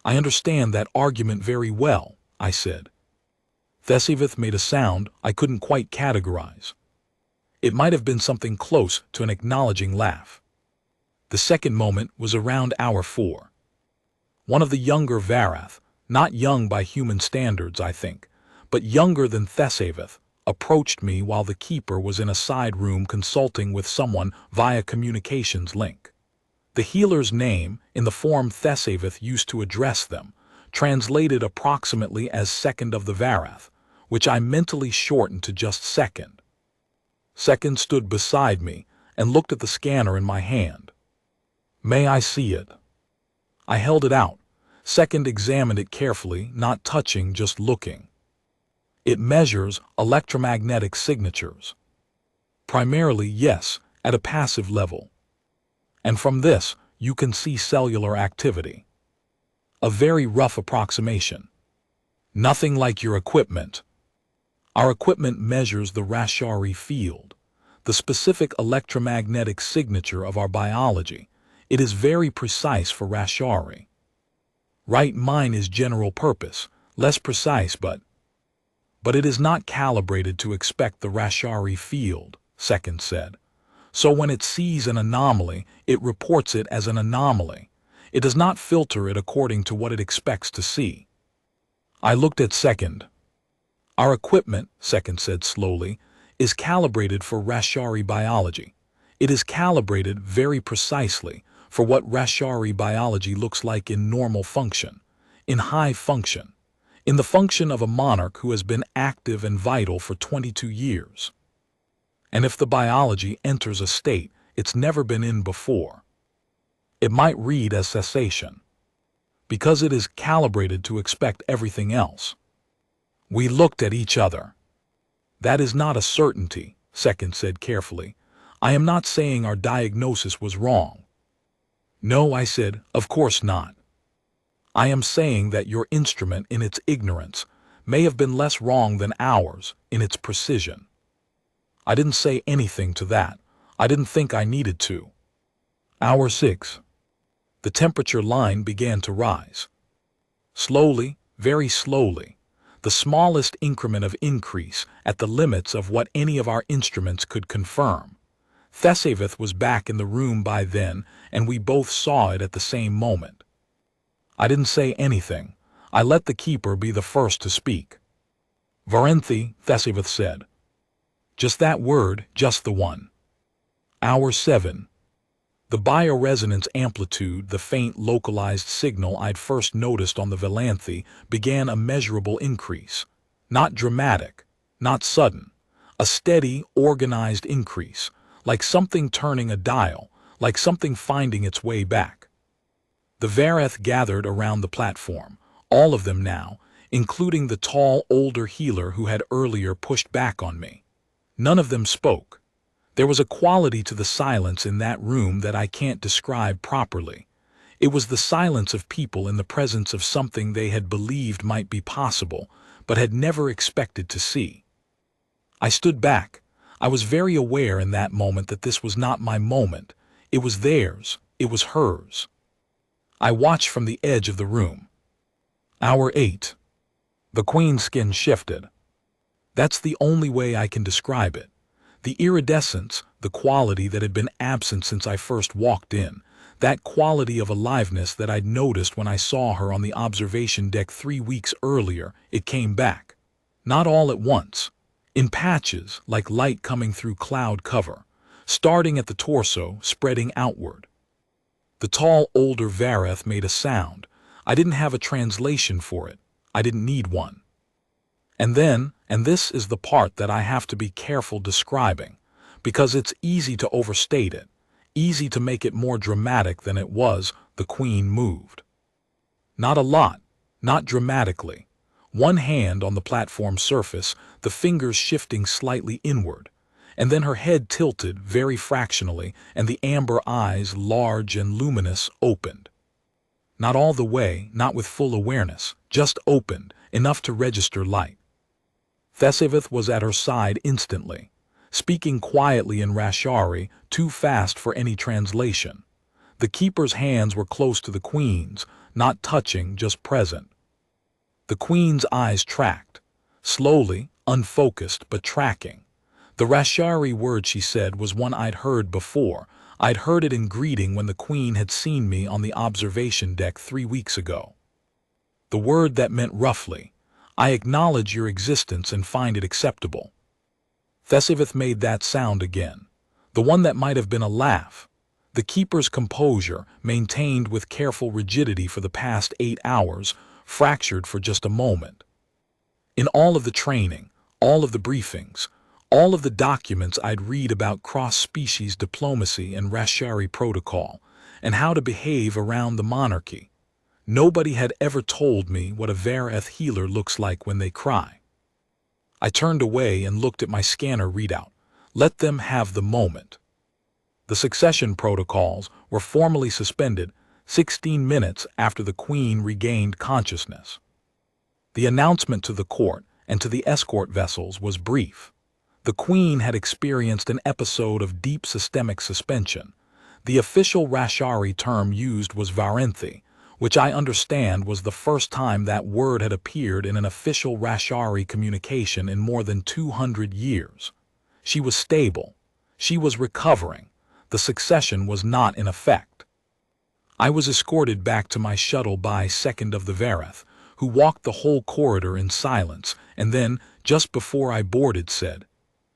Speaker 1: "I understand that argument very well," I said. Thesavith made a sound I couldn't quite categorize. It might have been something close to an acknowledging laugh. The second moment was around hour 4. One of the younger Varath, not young by human standards, I think, but younger than Thesavith, approached me while the keeper was in a side room consulting with someone via communications link. The healer's name, in the form Thesavith used to address them, translated approximately as second of the Varath, which I mentally shortened to just second. Second stood beside me and looked at the scanner in my hand. May I see it? I held it out. Second examined it carefully, not touching, just looking. It measures electromagnetic signatures. Primarily, yes, at a passive level. And from this, you can see cellular activity. A very rough approximation. Nothing like your equipment. Our equipment measures the Rashari field, the specific electromagnetic signature of our biology. It is very precise for Rashari. Right, mine is general purpose, less precise, but it is not calibrated to expect the Rashari field, Second said. So when it sees an anomaly, it reports it as an anomaly. It does not filter it according to what it expects to see. I looked at Second. Our equipment, Second said slowly, is calibrated for Rashari biology. It is calibrated very precisely for what Rashari biology looks like in normal function, in high function, in the function of a monarch who has been active and vital for 22 years. And if the biology enters a state it's never been in before, it might read as cessation, because it is calibrated to expect everything else. We looked at each other. That is not a certainty, Second said carefully. I am not saying our diagnosis was wrong. No, I said, of course not. I am saying that your instrument in its ignorance may have been less wrong than ours in its precision. I didn't say anything to that. I didn't think I needed to. Hour 6. The temperature line began to rise. Slowly, very slowly, the smallest increment of increase at the limits of what any of our instruments could confirm. Thesavith was back in the room by then, and we both saw it at the same moment. I didn't say anything. I let the keeper be the first to speak. Varenthi, Thesavith said. Just that word, just the one. Hour 7. The bioresonance amplitude, the faint localized signal I'd first noticed on the Valanthi, began a measurable increase. Not dramatic, not sudden. A steady, organized increase, like something turning a dial, like something finding its way back. The Vareth gathered around the platform, all of them now, including the tall, older healer who had earlier pushed back on me. None of them spoke. There was a quality to the silence in that room that I can't describe properly. It was the silence of people in the presence of something they had believed might be possible, but had never expected to see. I stood back. I was very aware in that moment that this was not my moment. It was theirs. It was hers. I watched from the edge of the room. Hour 8. The queen's skin shifted. That's the only way I can describe it. The iridescence, the quality that had been absent since I first walked in, that quality of aliveness that I'd noticed when I saw her on the observation deck 3 weeks earlier, it came back. Not all at once. In patches, like light coming through cloud cover, starting at the torso, spreading outward. The tall, older Vareth made a sound. I didn't have a translation for it. I didn't need one. And then, and this is the part that I have to be careful describing, because it's easy to overstate it, easy to make it more dramatic than it was, the queen moved. Not a lot, not dramatically. One hand on the platform surface, the fingers shifting slightly inward, and then her head tilted very fractionally, and the amber eyes, large and luminous, opened. Not all the way, not with full awareness, just opened, enough to register light. Thesavith was at her side instantly, speaking quietly in Rashari, too fast for any translation. The keeper's hands were close to the queen's, not touching, just present. The queen's eyes tracked, slowly, unfocused, but tracking. The Rashari word she said was one I'd heard before. I'd heard it in greeting when the queen had seen me on the observation deck 3 weeks ago. The word that meant roughly, I acknowledge your existence and find it acceptable. Thesavith made that sound again, the one that might have been a laugh. The keeper's composure, maintained with careful rigidity for the past 8 hours, fractured for just a moment. In all of the training, all of the briefings, All of the documents I'd read about cross-species diplomacy and Rashari protocol, and how to behave around the monarchy. Nobody had ever told me what a Vareth healer looks like when they cry. I turned away and looked at my scanner readout. Let them have the moment. The succession protocols were formally suspended 16 minutes after the Queen regained consciousness. The announcement to the court and to the escort vessels was brief. The Queen had experienced an episode of deep systemic suspension. The official Rashari term used was Varenthi, which I understand was the first time that word had appeared in an official Rashari communication in more than 200 years. She was stable. She was recovering. The succession was not in effect. I was escorted back to my shuttle by Second of the Vareth, who walked the whole corridor in silence, and then, just before I boarded, said,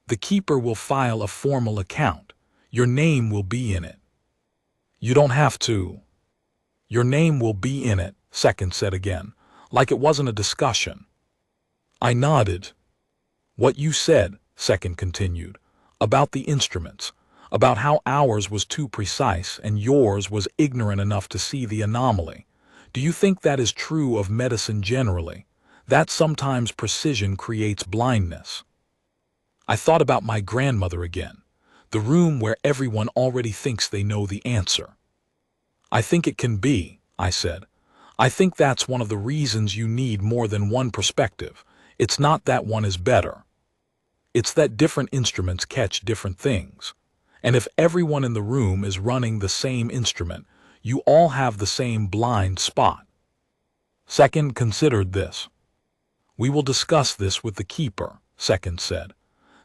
Speaker 1: "The keeper will file a formal account. Your name will be in it." "You don't have to." "Your name will be in it," Second said again, like it wasn't a discussion. I nodded. "What you said," Second continued, "about the instruments, about how ours was too precise and yours was ignorant enough to see the anomaly. Do you think that is true of medicine generally, that sometimes precision creates blindness?" I thought about my grandmother again, the room where everyone already thinks they know the answer. "I think it can be," I said. "I think that's one of the reasons you need more than one perspective. It's not that one is better. It's that different instruments catch different things. And if everyone in the room is running the same instrument, you all have the same blind spot." Second considered this. "We will discuss this with the keeper," Second said.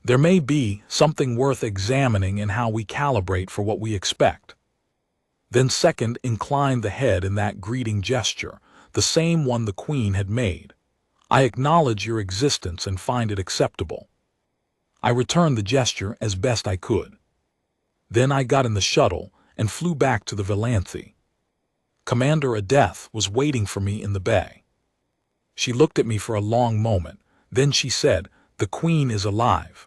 Speaker 1: "There may be something worth examining in how we calibrate for what we expect." Then Second inclined the head in that greeting gesture, the same one the Queen had made. "I acknowledge your existence and find it acceptable." I returned the gesture as best I could. Then I got in the shuttle and flew back to the Valanthi. Commander Adeth was waiting for me in the bay. She looked at me for a long moment, then she said, "The Queen is alive."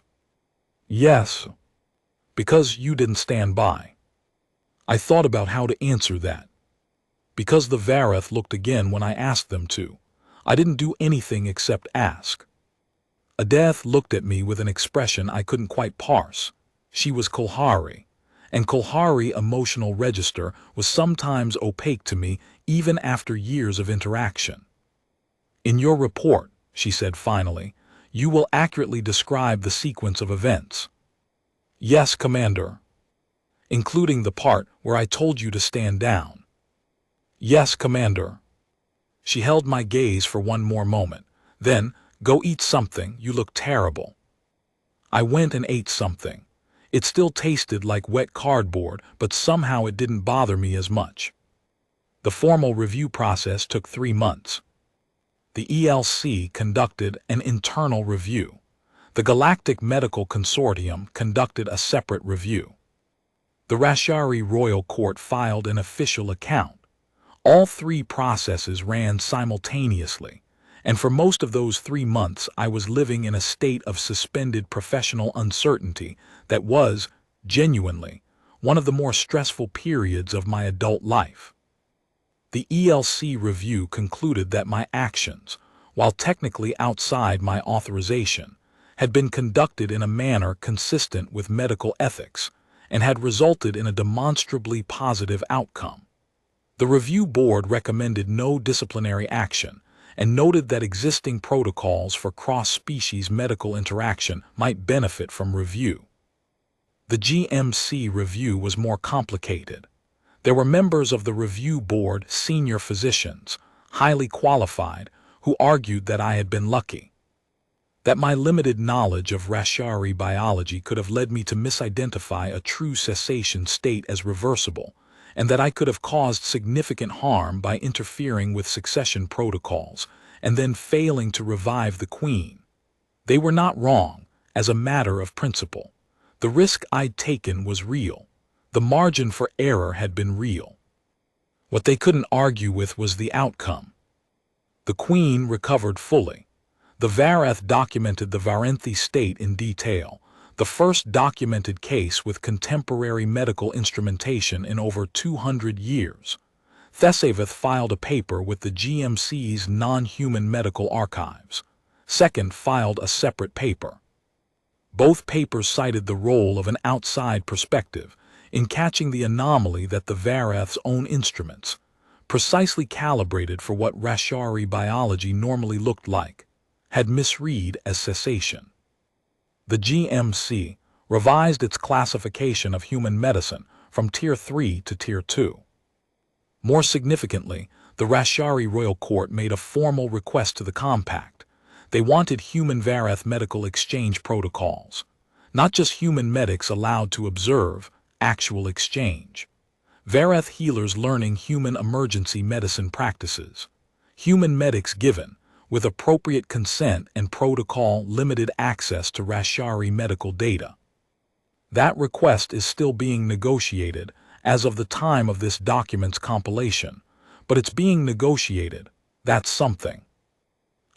Speaker 1: "Yes." "Because you didn't stand by." I thought about how to answer that. "Because the Vareth looked again when I asked them to. I didn't do anything except ask." Adeth looked at me with an expression I couldn't quite parse. She was Kolhari, and Kolhari emotional register was sometimes opaque to me even after years of interaction. "In your report," she said finally, "you will accurately describe the sequence of events." "Yes, Commander." "Including the part where I told you to stand down." "Yes, Commander." She held my gaze for one more moment. Then, "Go eat something, you look terrible." I went and ate something. It still tasted like wet cardboard, but somehow it didn't bother me as much. The formal review process took 3 months. The ELC conducted an internal review. The Galactic Medical Consortium conducted a separate review. The Rashari Royal Court filed an official account. All 3 processes ran simultaneously, and for most of those 3 months I was living in a state of suspended professional uncertainty that was, genuinely, one of the more stressful periods of my adult life. The ELC review concluded that my actions, while technically outside my authorization, had been conducted in a manner consistent with medical ethics and had resulted in a demonstrably positive outcome. The review board recommended no disciplinary action and noted that existing protocols for cross-species medical interaction might benefit from review. The GMC review was more complicated. There were members of the review board, senior physicians, highly qualified, who argued that I had been lucky. That my limited knowledge of Rashari biology could have led me to misidentify a true cessation state as reversible, and that I could have caused significant harm by interfering with succession protocols and then failing to revive the Queen. They were not wrong, as a matter of principle. The risk I'd taken was real. The margin for error had been real. What they couldn't argue with was the outcome. The Queen recovered fully. The Vareth documented the Varenthi state in detail, the first documented case with contemporary medical instrumentation in over 200 years. Thesavith filed a paper with the GMC's Non-Human Medical Archives. Second filed a separate paper. Both papers cited the role of an outside perspective in catching the anomaly that the Varath's own instruments, precisely calibrated for what Rashari biology normally looked like, had misread as cessation. The GMC revised its classification of human medicine from Tier 3 to Tier 2. More significantly, the Rashari Royal Court made a formal request to the Compact. They wanted human Varath medical exchange protocols, not just human medics allowed to observe actual exchange. Varath healers learning human emergency medicine practices. Human medics given, with appropriate consent and protocol, limited access to Rashari medical data. That request is still being negotiated as of the time of this document's compilation, but it's being negotiated. That's something.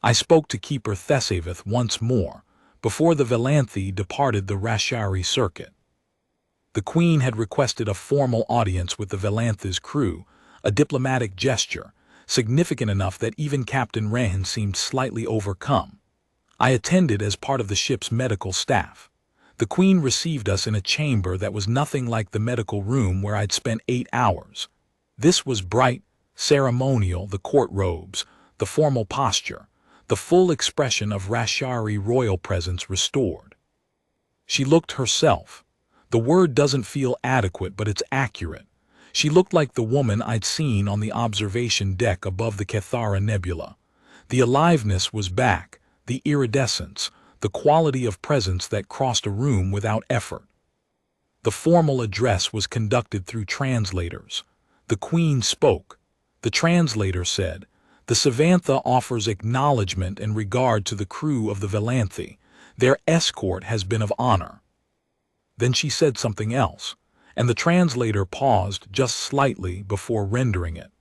Speaker 1: I spoke to Keeper Thesavith once more, before the Valanthi departed the Rashari circuit. The Queen had requested a formal audience with the Valanthi's crew, a diplomatic gesture, significant enough that even Captain Rahan seemed slightly overcome. I attended as part of the ship's medical staff. The Queen received us in a chamber that was nothing like the medical room where I'd spent 8 hours. This was bright, ceremonial, the court robes, the formal posture, the full expression of Rashari royal presence restored. She looked herself. The word doesn't feel adequate, but it's accurate. She looked like the woman I'd seen on the observation deck above the Kethara Nebula. The aliveness was back, the iridescence, the quality of presence that crossed a room without effort. The formal address was conducted through translators. The Queen spoke. The translator said, "The Savantha offers acknowledgement and regard to the crew of the Valanthi. Their escort has been of honor." Then she said something else, and the translator paused just slightly before rendering it.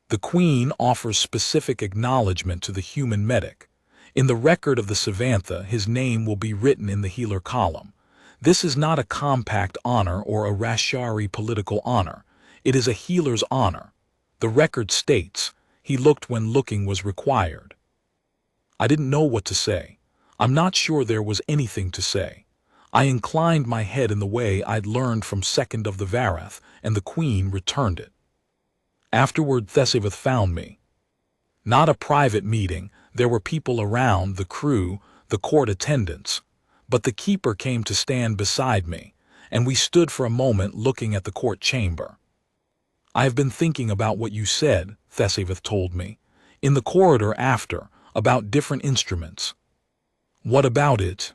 Speaker 1: "The Queen offers specific acknowledgement to the human medic. In the record of the Savantha, his name will be written in the healer column. This is not a compact honor or a Rashari political honor. It is a healer's honor. The record states, he looked when looking was required." I didn't know what to say. I'm not sure there was anything to say. I inclined my head in the way I'd learned from Second of the Varath, and the Queen returned it. Afterward, Thesavith found me. Not a private meeting. There were people around, the crew, the court attendants. But the keeper came to stand beside me, and we stood for a moment looking at the court chamber. "I have been thinking about what you said," Thesavith told me, "in the corridor after, about different instruments." "What about it?"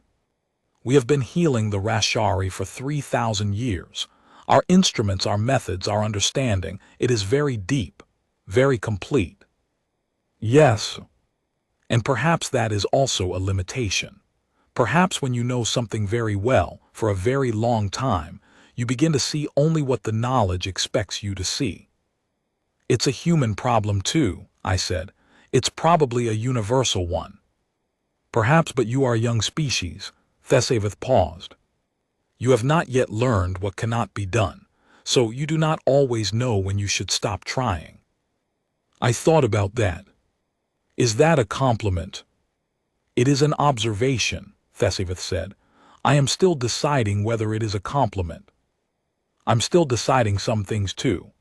Speaker 1: "We have been healing the Rashari for 3,000 years. Our instruments, our methods, our understanding, it is very deep, very complete." "Yes. And perhaps that is also a limitation. Perhaps when you know something very well, for a very long time, you begin to see only what the knowledge expects you to see." "It's a human problem too," I said. "It's probably a universal one." "Perhaps, but you are a young species." Thesavith paused. "You have not yet learned what cannot be done, so you do not always know when you should stop trying." I thought about that. "Is that a compliment?" "It is an observation," Thesavith said. "I am still deciding whether it is a compliment. I'm still deciding some things too.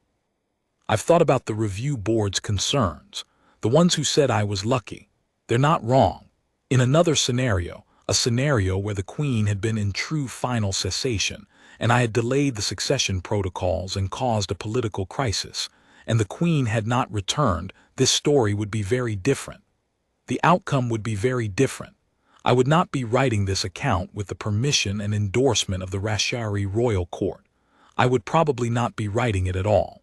Speaker 1: I've thought about the review board's concerns, the ones who said I was lucky. They're not wrong. In another scenario, a scenario where the Queen had been in true final cessation, and I had delayed the succession protocols and caused a political crisis, and the Queen had not returned, this story would be very different. The outcome would be very different. I would not be writing this account with the permission and endorsement of the Rashari Royal Court. I would probably not be writing it at all.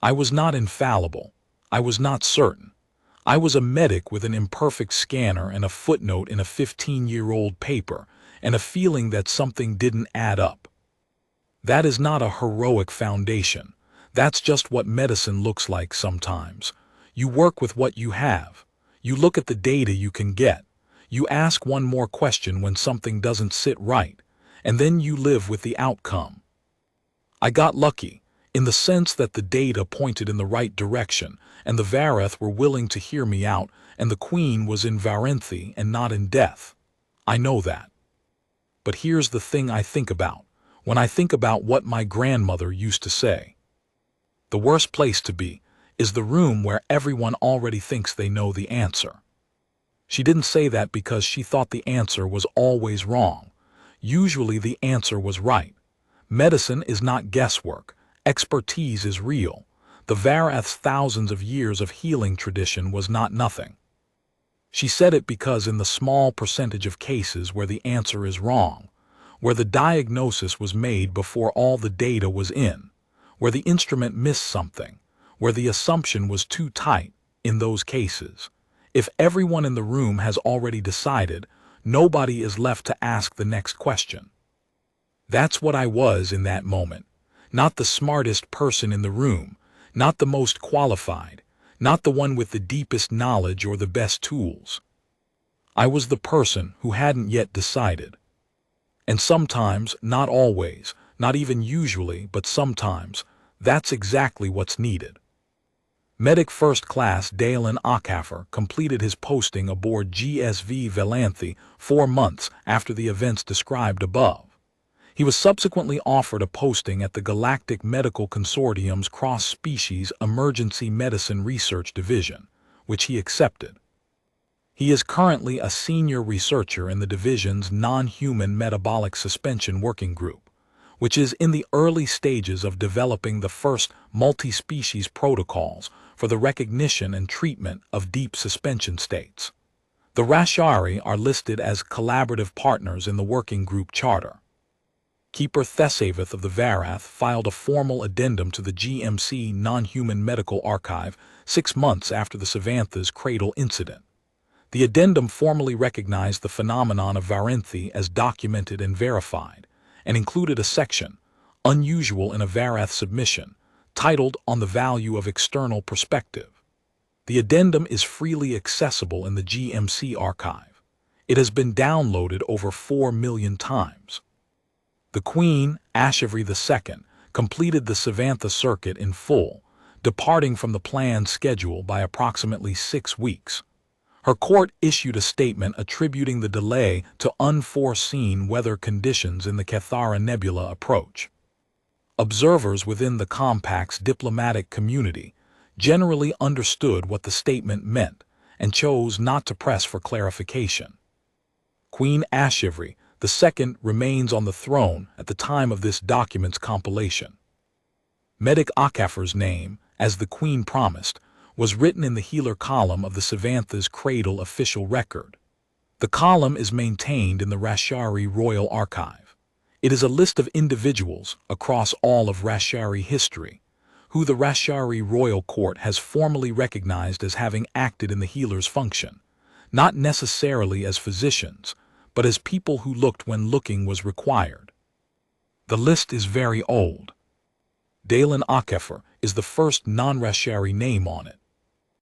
Speaker 1: I was not infallible. I was not certain. I was a medic with an imperfect scanner and a footnote in a 15-year-old paper, and a feeling that something didn't add up. That is not a heroic foundation. That's just what medicine looks like sometimes. You work with what you have. You look at the data you can get. You ask one more question when something doesn't sit right, and then you live with the outcome. I got lucky, in the sense that the data pointed in the right direction, and the Vareth were willing to hear me out, and the Queen was in Varenthi and not in death. I know that. But here's the thing I think about, when I think about what my grandmother used to say. The worst place to be is the room where everyone already thinks they know the answer. She didn't say that because she thought the answer was always wrong. Usually the answer was right. Medicine is not guesswork. Expertise is real. The Vareth's thousands of years of healing tradition was not nothing. She said it because in the small percentage of cases where the answer is wrong, where the diagnosis was made before all the data was in, where the instrument missed something, where the assumption was too tight, in those cases, if everyone in the room has already decided, nobody is left to ask the next question. That's what I was in that moment. Not the smartest person in the room, not the most qualified, not the one with the deepest knowledge or the best tools. I was the person who hadn't yet decided. And sometimes, not always, not even usually, but sometimes, that's exactly what's needed. Medic First Class Dalen Ackafer completed his posting aboard GSV Valanthi 4 months after the events described above. He was subsequently offered a posting at the Galactic Medical Consortium's Cross-Species Emergency Medicine Research Division, which he accepted. He is currently a senior researcher in the division's Non-Human Metabolic Suspension Working Group, which is in the early stages of developing the first multi-species protocols for the recognition and treatment of deep suspension states. The Rashari are listed as collaborative partners in the working group charter. Keeper Thesavith of the Vareth filed a formal addendum to the GMC Non-Human Medical Archive 6 months after the Savantha's cradle incident. The addendum formally recognized the phenomenon of Varenthi as documented and verified, and included a section, unusual in a Vareth submission, titled On the Value of External Perspective. The addendum is freely accessible in the GMC archive. It has been downloaded over 4 million times. The Queen, HFY II, completed the Savantha circuit in full, departing from the planned schedule by approximately 6 weeks. Her court issued a statement attributing the delay to unforeseen weather conditions in the Cathara Nebula approach. Observers within the Compact's diplomatic community generally understood what the statement meant and chose not to press for clarification. Queen HFY II remains on the throne at the time of this document's compilation. Medic Ackafer's name, as the Queen promised, was written in the healer column of the Savantha's cradle official record. The column is maintained in the Rashari Royal Archive. It is a list of individuals across all of Rashari history, who the Rashari Royal Court has formally recognized as having acted in the healer's function, not necessarily as physicians, but as people who looked when looking was required. The list is very old. Dalen Ackafer is the first non-Rashari name on it.